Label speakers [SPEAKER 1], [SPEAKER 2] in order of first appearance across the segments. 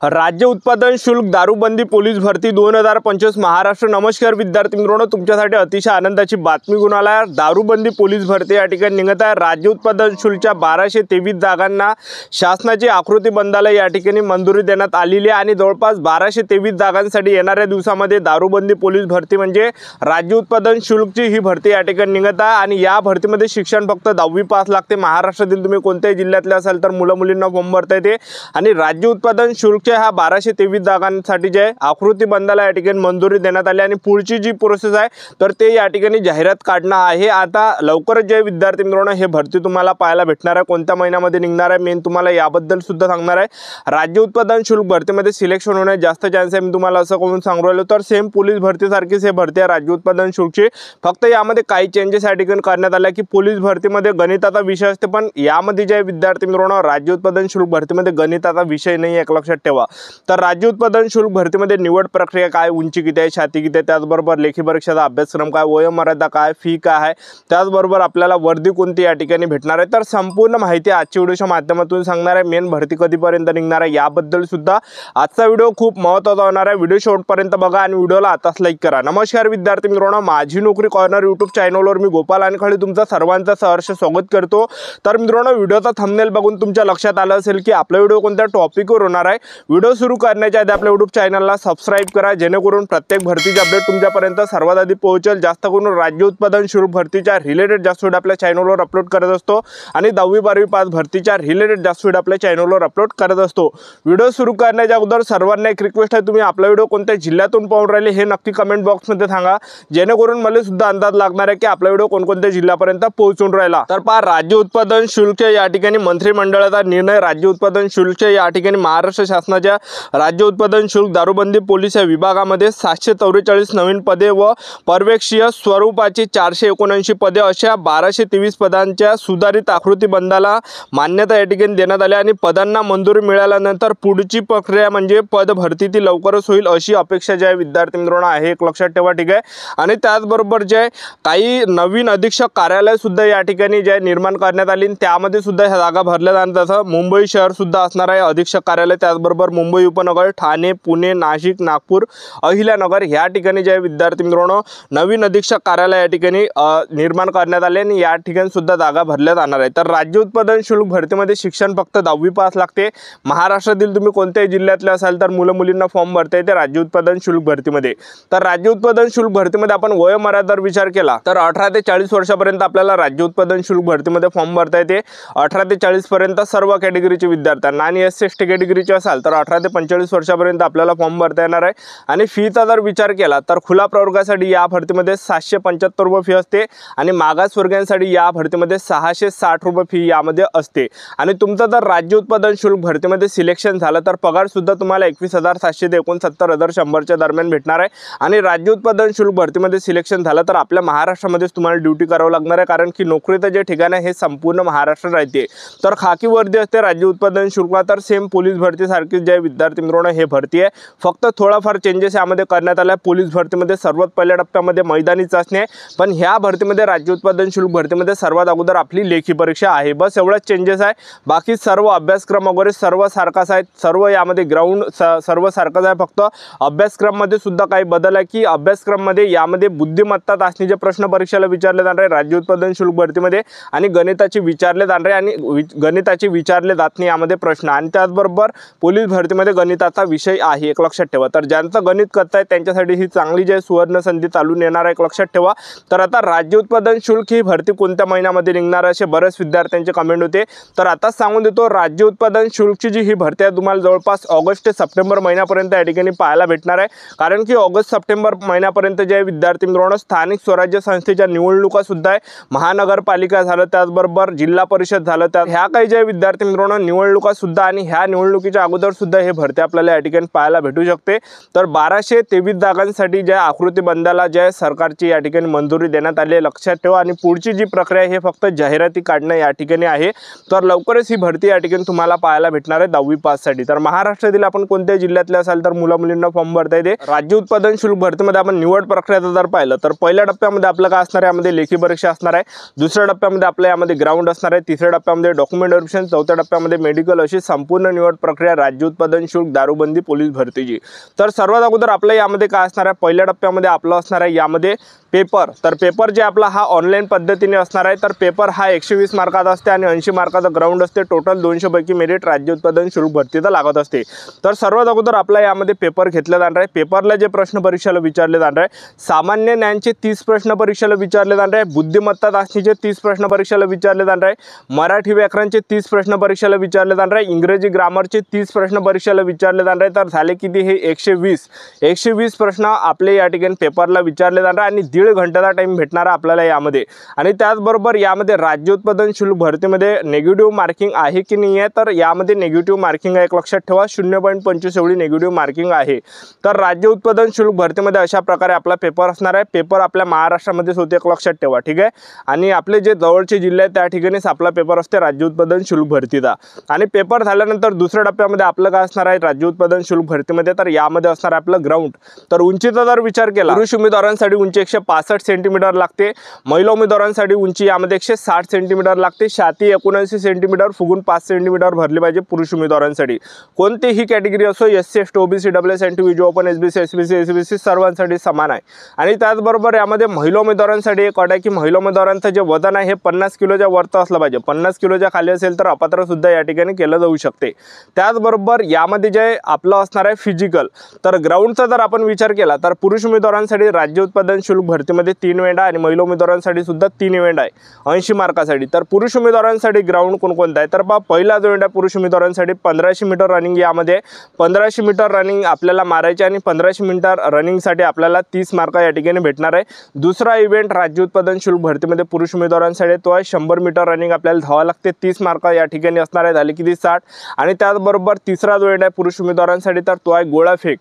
[SPEAKER 1] राज्य उत्पादन शुल्क दारूबंदी पोलीस भरती 2025 महाराष्ट्र। नमस्कार विद्यार्थी मित्रांनो, तुमच्यासाठी अतिशय आनंदाची बातमी घेऊन आला आहे। दारूबंदी पोलीस भरती या ठिकाणी निघत आहे। राज्य उत्पादन शुल्कच्या 1223 जागांना शासनाची आकृती बंदाला या ठिकाणी मंजुरी देण्यात आलेली आहे आणि जवळपास 1223 जागांसाठी येणाऱ्या दिवसामध्ये दारूबंदी पोलीस भरती म्हणजे राज्य उत्पादन शुल्कची ही भरती या ठिकाणी निघत आहे आणि या भरतीमध्ये शिक्षण फक्त 10वी पास लागते। महाराष्ट्रातील तुम्ही कोणत्याही जिल्ह्यातले असाल तर मुलं मुलींना फॉर्म भरता येते आणि राज्य उत्पादन शुल्कच्या ह्या 1223 जागांसाठी जे आकृती बंदाला या ठिकाणी मंजुरी देण्यात आली आणि पुढची जी प्रोसेस आहे तर ते या ठिकाणी जाहिरात काढणं आहे। आता लवकरच जे विद्यार्थी मित्रांनो हे भरती तुम्हाला पाहायला भेटणार आहे, कोणत्या महिन्यामध्ये निघणार आहे मेन तुम्हाला याबद्दल सुद्धा सांगणार आहे। राज्य उत्पादन शुल्क भरतीमध्ये सिलेक्शन होण्याचे जास्त चान्स आहे, मी तुम्हाला असं करून सांगू राहिलो। तर सेम पोलीस भरती सारखीच हे भरती आहे राज्य उत्पादन शुल्कची, फक्त यामध्ये काही चेंजेस या ठिकाणी करण्यात आले की पोलीस भरतीमध्ये गणिताचा विषय असते, पण यामध्ये जे विद्यार्थी मित्रांनो राज्य उत्पादन शुल्क भरतीमध्ये गणिताचा विषय नाही, एक लक्षात ठेवा। तर राज्य उत्पादन शुल्क भरतीमध्ये निवड प्रक्रिया काय, उंची किती आहे, छाती किती आहे, त्याचबरोबर लेखी परीक्षेचा अभ्यासक्रम काय, वयोमर्यादा काय, फी काय आहे, त्याचबरोबर आपल्याला वर्दी कोणती या ठिकाणी भेटणार आहे। तर संपूर्ण माहिती आजच्या व्हिडिओच्या माध्यमातून सांगणार आहे। मेन भरती कधीपर्यंत निघणार आहे याबद्दल सुद्धा आजचा व्हिडिओ खूप महत्त्वाचा होणार आहे। व्हिडिओ शेवटपर्यंत बघा आणि व्हिडिओला आताच लाईक करा। नमस्कार विद्यार्थी मित्रांनो, माझी नोकरी कॉर्नर यूट्यूब चॅनलवर मी गोपाल अनखळे तुमचं सर्वांचं सहर्ष स्वागत करतो। तर मित्रांनो, व्हिडिओचा थंबनेल बघून तुमच्या लक्षात आलं असेल की आपला व्हिडिओ कोणत्या टॉपिकवर होणार आहे। व्हिडिओ सुरू करण्याच्या आधी आपल्या यूट्यूब चॅनलला सबस्क्राइब करा, जेणेकरून प्रत्येक भरतीचे अपडेट तुमच्यापर्यंत सर्वात आधी पोहोचेल। जास्त करून राज्य उत्पादन शुल्क भरतीच्या रिलेटेड जास्त व्हिडिओ आपल्या चॅनलवर अपलोड करत असतो आणि 10वी 12वी पास भरतीच्या रिलेटेड जास्त व्हिडिओ आपल्या चॅनलवर अपलोड करत असतो। व्हिडिओ सुरू करण्याच्या अगोदर सर्वांना एक रिक्वेस्ट आहे, तुम्ही आपला व्हिडिओ कोणत्या जिल्ह्यातून पाहून राहिले हे नक्की कमेंट बॉक्समध्ये सांगा, जेणेकरून मला सुद्धा अंदाज लागणार आहे की आपला व्हिडिओ कोणकोणत्या जिल्ह्यापर्यंत पोहोचून राहिला। तर पहा, राज्य उत्पादन शुल्क या ठिकाणी मंत्रिमंडळाचा निर्णय। राज्य उत्पादन शुल्क या ठिकाणी महाराष्ट्र शासनाच्या राज्य उत्पादन शुल्क दारूबंदी पोलीस या विभागामध्ये 744 नवीन पदे व पर्यवेक्षीय स्वरूपाची 479 पदे अशा 1223 पदांच्या सुधारित आकृती बंदाला मान्यता या ठिकाणी देण्यात आली आणि पदांना मंजुरी मिळाल्यानंतर पुढची प्रक्रिया म्हणजे पद भरती ती लवकरच होईल अशी अपेक्षा जे विद्यार्थी मित्रांनो आहे, एक लक्षात ठेवा, ठीक आहे। आणि त्याचबरोबर जे काही नवीन अधीक्षक कार्यालय सुद्धा या ठिकाणी जे निर्माण करण्यात आली त्यामध्ये सुद्धा ह्या जागा भरल्या जाणार। तसं मुंबई शहर सुद्धा असणार आहे अधीक्षक कार्यालय, त्याचबरोबर मुंबई उपनगर, ठाणे, पुणे, नाशिक, नागपूर, अहिल्यानगर ह्या ठिकाणी जे विद्यार्थी मित्रांनो नवीन अधीक्षक कार्यालय या ठिकाणी निर्माण करण्यात आले आणि या ठिकाणी सुद्धा जागा भरल्या जाणार आहे। तर राज्य उत्पादन शुल्क भरतीमध्ये शिक्षण फक्त 10वी पास लागते। महाराष्ट्रातील तुम्ही कोणत्याही जिल्ह्यातले असाल तर मुलं मुलींना फॉर्म भरता येते राज्य उत्पादन शुल्क भरतीमध्ये। तर राज्य उत्पादन शुल्क भरतीमध्ये आपण वयोमर्यादेवर विचार केला तर 18 ते 40 वर्षापर्यंत आपल्याला राज्य उत्पादन शुल्क भरतीमध्ये फॉर्म भरता येते। 18 ते 40 पर्यंत सर्व कॅटेगरीचे विद्यार्थ्यांना आणि SC/ST कॅटेगरीचे असाल तर 18 ते 45 वर्षापर्यंत आपल्याला फॉर्म भरता येणार आहे। आणि फीचा जर विचार केला तर खुला प्रवर्गासाठी या भरतीमध्ये 775 रुपये फी असते आणि मागासवर्गीयांसाठी या भरतीमध्ये 660 रुपये फी यामध्ये असते। आणि तुमचं जर राज्य उत्पादन शुल्क भरतीमध्ये सिलेक्शन झालं तर पगार सुद्धा तुम्हाला 21,700 ते 69,100च्या दरम्यान भेटणार आहे। आणि राज्य उत्पादन शुल्क भरतीमध्ये सिलेक्शन झालं तर आपल्या महाराष्ट्रामध्येच तुम्हाला ड्युटी करावं लागणार आहे, कारण की नोकरीचं जे ठिकाण आहे हे संपूर्ण महाराष्ट्र राहते। तर खाकी वर्दी असते राज्य उत्पादन शुल्कला। तर सेम पोलीस भरती सारखीच जे विद्यार्थी मित्रांनो हे भरती आहे, फक्त थोडाफार चेंजेस यामध्ये करण्यात आला आहे। पोलीस भरतीमध्ये सर्वात पहिल्या टप्प्यामध्ये मैदानी चाचणी आहे, पण ह्या भरतीमध्ये राज्य उत्पादन शुल्क भरतीमध्ये सर्वात अगोदर आपली लेखी परीक्षा आहे, बस एवढाच चेंजेस आहे। बाकी सर्व अभ्यासक्रम वगैरे सर्व सारखाच आहे, सर्व यामध्ये ग्राउंड सर्व सारखंच आहे। फक्त अभ्यासक्रमामध्ये सुद्धा काही बदल आहे की अभ्यासक्रमामध्ये यामध्ये बुद्धिमत्ता चाचणीचे प्रश्न परीक्षेला विचारले जाणार आहे राज्य उत्पादन शुल्क भरतीमध्ये आणि गणिताची विचारले जाणार आहे आणि गणिताची विचारले जात नाही यामध्ये प्रश्न। आणि त्याचबरोबर पोलीस भरतीमध्ये गणिताचा विषय आहे, एक लक्षात ठेवा। तर ज्यांचं गणित करताय त्यांच्यासाठी ही चांगली जे सुवर्ण संधी चालून येणार आहे, एक लक्षात ठेवा। तर आता राज्य उत्पादन शुल्क ही भरती कोणत्या महिन्यामध्ये निघणार असे बरेच विद्यार्थ्यांचे कमेंट होते, तर आताच सांगून देतो राज्य उत्पादन शुल्कची जी ही भरती आहे तुम्हाला जवळपास ऑगस्ट ते सप्टेंबर महिन्यापर्यंत या ठिकाणी पाहायला भेटणार आहे, कारण की ऑगस्ट सप्टेंबर महिन्यापर्यंत जे विद्यार्थी मित्रांनो स्थानिक स्वराज्य संस्थेच्या निवडणुका सुद्धा आहे, महानगरपालिका झालं त्याचबरोबर जिल्हा परिषद झालं, त्या ह्या काही जे विद्यार्थी मित्रांनो निवडणुका सुद्धा आणि ह्या निवडणुकीच्या अगोदर सुद्धा हे भरती आपल्याला या ठिकाणी पाहायला भेटू शकते। तर 1223 जागांसाठी ज्या आकृती बंदाला ज्या सरकारची या ठिकाणी मंजुरी देण्यात आली आहे, लक्षात ठेवा। आणि पुढची जी प्रक्रिया हे फक्त जाहिराती काढणं या ठिकाणी आहे। तर लवकरच ही भरती या ठिकाणी तुम्हाला पाहायला भेटणार आहे 10वी पाससाठी। तर महाराष्ट्रातील आपण कोणत्याही जिल्ह्यातले असाल तर मुलं मुलींना फॉर्म भरता येते। राज्य उत्पादन शुल्क भरतीमध्ये आपण निवड प्रक्रिया जर पाहिलं तर पहिल्या टप्प्यामध्ये आपलं काय असणार आहे, यामध्ये लेखी परीक्षा असणार आहे। दुसऱ्या टप्प्यामध्ये आपल्या यामध्ये ग्राउंड असणार आहे। तिसऱ्या टप्प्यामध्ये डॉक्युमेंट व्हेरिफिकेशन, चौथ्या टप्प्यामध्ये मेडिकल, अशी संपूर्ण निवड प्रक्रिया राज्य राज्य उत्पादन शुल्क दारूबंदी पोलीस भरतीची। तर सर्वात अगोदर आपलं यामध्ये काय असणार आहे, पहिल्या टप्प्यामध्ये आपलं असणार आहे यामध्ये पेपर। तर पेपर जे आपला हा ऑनलाईन पद्धतीने असणार आहे। तर पेपर हा 120 मार्काचा असते आणि 80 मार्काचा ग्राउंड असते। टोटल 200 पैकी मेरिट राज्य उत्पादन शुल्क भरतीचा लागत असते। तर सर्वात अगोदर आपला यामध्ये पेपर घेतला जाणार आहे। पेपरला जे प्रश्न परीक्षेला विचारले जाणार आहे, सामान्य ज्ञानचे 30 प्रश्न परीक्षेला विचारले जाणार आहे, बुद्धिमत्ता चाचणीचे 30 प्रश्न परीक्षेला विचारले जाणार आहे, मराठी व्याकरणचे 30 प्रश्न परीक्षेला विचारले जाणार आहे, इंग्रजी ग्रामरचे 30 प्रश्न परीक्षेला विचारले जाणार आहे। तर झाले किती हे 120 प्रश्न आपले या ठिकाणी पेपरला विचारले जाणार आणि 1.5 घंट्याचा टाइम भेटणार आपल्याला यामध्ये। आणि त्याचबरोबर यामध्ये राज्य उत्पादन शुल्क भरतीमध्ये नेगेटिव्ह मार्किंग आहे की नाही आहे, तर यामध्ये नेगेटिव्ह मार्किंग आहे, एक लक्षात ठेवा 0.25 एवढी नेगेटिव्ह मार्किंग आहे। तर राज्य उत्पादन शुल्क भरतीमध्ये अशा प्रकारे आपला पेपर असणार आहे। पेपर आपल्या महाराष्ट्रामध्येच होते, एक लक्षात ठेवा, ठीक आहे। आणि आपले जे जवळचे जिल्हे आहेत त्या ठिकाणीच आपला पेपर असते राज्य उत्पादन शुल्क भरतीचा। आणि पेपर झाल्यानंतर दुसऱ्या टप्प्यामध्ये आपलं काय असणार आहे राज्य उत्पादन शुल्क भरतीमध्ये, तर यामध्ये असणार आहे आपलं ग्राउंड। तर उंचीचा जर विचार केला, पुरुष उमेदवारांसाठी उंची 165 सेंटीमीटर लागते, महिला उमेदवारांसाठी उंची यामध्ये 160 सेंटीमीटर लागते, छाती 79 सेंटीमीटर, फुगून 5 सेंटीमीटर भरली पाहिजे पुरुष उमेदवारांसाठी। कोणतीही कॅटेगरी असो, SC ST OBC WS NT open SBC SBC SBC सर्वांसाठी समान आहे। आणि त्याचबरोबर यामध्ये महिला उमेदवारांसाठी एक अट आहे की महिला उमेदवारांचं जे वजन आहे हे 50 किलोच्या वरती असलं पाहिजे। 50 किलोच्या खाली असेल तर अपात्र सुद्धा या ठिकाणी केलं जाऊ शकते। त्याचबरोबर यामध्ये जे आपलं असणार आहे फिजिकल, तर ग्राउंडचा जर आपण विचार केला तर पुरुष उमेदवारांसाठी राज्य उत्पादन शुल्क भरतीमध्ये 3 इव्हेंट आहे आणि महिला उमेदवारांसाठी सुद्धा 3 इव्हेंट आहे 80 मार्कासाठी। तर पुरुष उमेदवारांसाठी ग्राउंड कोणकोणता आहे, तर पहिला जो इव्हेंट आहे पुरुष उमेदवारांसाठी 1500 मीटर रनिंग, यामध्ये 1500 मीटर रनिंग आपल्याला मारायचे आणि 1500 मीटर रनिंगसाठी आपल्याला 30 मार्क या ठिकाणी भेटणार आहे। दुसरा इव्हेंट राज्य उत्पादन शुल्क भरतीमध्ये पुरुष उमेदवारांसाठी तो आहे 100 मीटर रनिंग आपल्याला धावावं लागते, 30 मार्क या ठिकाणी असणार आहे, झाले किती 60। आणि त्याचबरोबर तिसरा जो इव्हेंट आहे पुरुष उमेदवारांसाठी तर तो आहे गोळाफेक,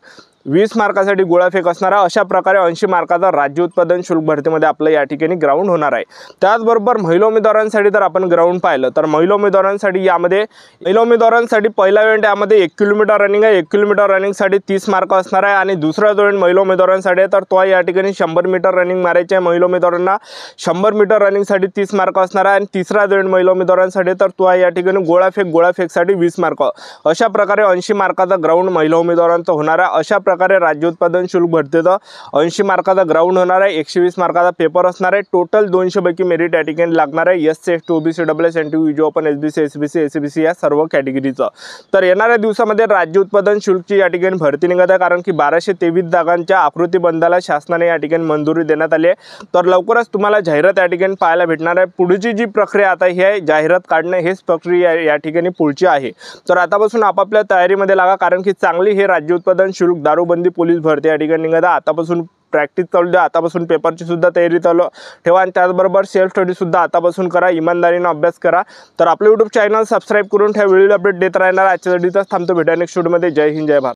[SPEAKER 1] 20 मार्कासाठी गोळाफेक असणार आहे। अशा प्रकारे 80 मार्काचा राज्य उत्पादन शुल्क भरतीमध्ये आपलं या ठिकाणी ग्राउंड होणार आहे। त्याचबरोबर महिला उमेदवारांसाठी जर आपण ग्राउंड पाहिलं तर महिला उमेदवारांसाठी पहिला इव्हेंट यामध्ये 1 किलोमीटर रनिंग आहे, 1 किलोमीटर रनिंगसाठी 30 मार्क असणार आहे। आणि दुसरा जो इव्हेंट महिला उमेदवारांसाठी आहे तर तो या ठिकाणी 100 मीटर रनिंग मारायचे आहे महिला उमेदवारांना, 100 मीटर रनिंगसाठी 30 मार्क असणार आहे। आणि तिसरा जो इव्हेंट महिला उमेदवारांसाठी तर तो या ठिकाणी गोळाफेकसाठी 20 मार्क। अशा प्रकारे 80 मार्काचा ग्राउंड महिला उमेदवारांचा होणार आहे। अशा प्रकारे राज्य उत्पादन शुल्क भरतीचा 80 मार्काचा ग्राउंड होणार आहे, 120 मार्काचा पेपर असणार आहे, टोटल 200 पैकी मेरिट या ठिकाणी लागणार आहे SC ST OBC WS NT open SBC SBC SBC या सर्व कॅटेगरीचं। तर येणाऱ्या दिवसामध्ये राज्य उत्पादन शुल्कची या ठिकाणी भरती निघत आहे, कारण की 1223 जागांच्या आकृतिबंधाला शासनाने या ठिकाणी मंजुरी देण्यात आली आहे। तर लवकरच तुम्हाला जाहिरात या ठिकाणी पाहायला भेटणार आहे। पुढची जी प्रक्रिया आता ही आहे जाहिरात काढणे, हेच प्रक्रिया या ठिकाणी पुढची आहे। तर आतापासून आपापल्या तयारीमध्ये लागा, कारण की चांगली हे राज्य उत्पादन शुल्क दारूबंदी पोलीस भरती या ठिकाणी निघत आहे। आतापासून प्रॅक्टिस चालू द्या, आतापासून पेपरची सुद्धा तयारी चालू ठेवा आणि त्याचबरोबर सेल्फ स्टडी सुद्धा आतापासून करा, इमानदारीने अभ्यास करा। तर आपलं YouTube चॅनल सबस्क्राईब करून ठेवा, व्हिडिओ अपडेट देत राहणार। आजच्या व्हिडिओच थांबतो, भेटा नेक्स्ट व्हिडिओमध्ये। जय हिंद, जय भारत।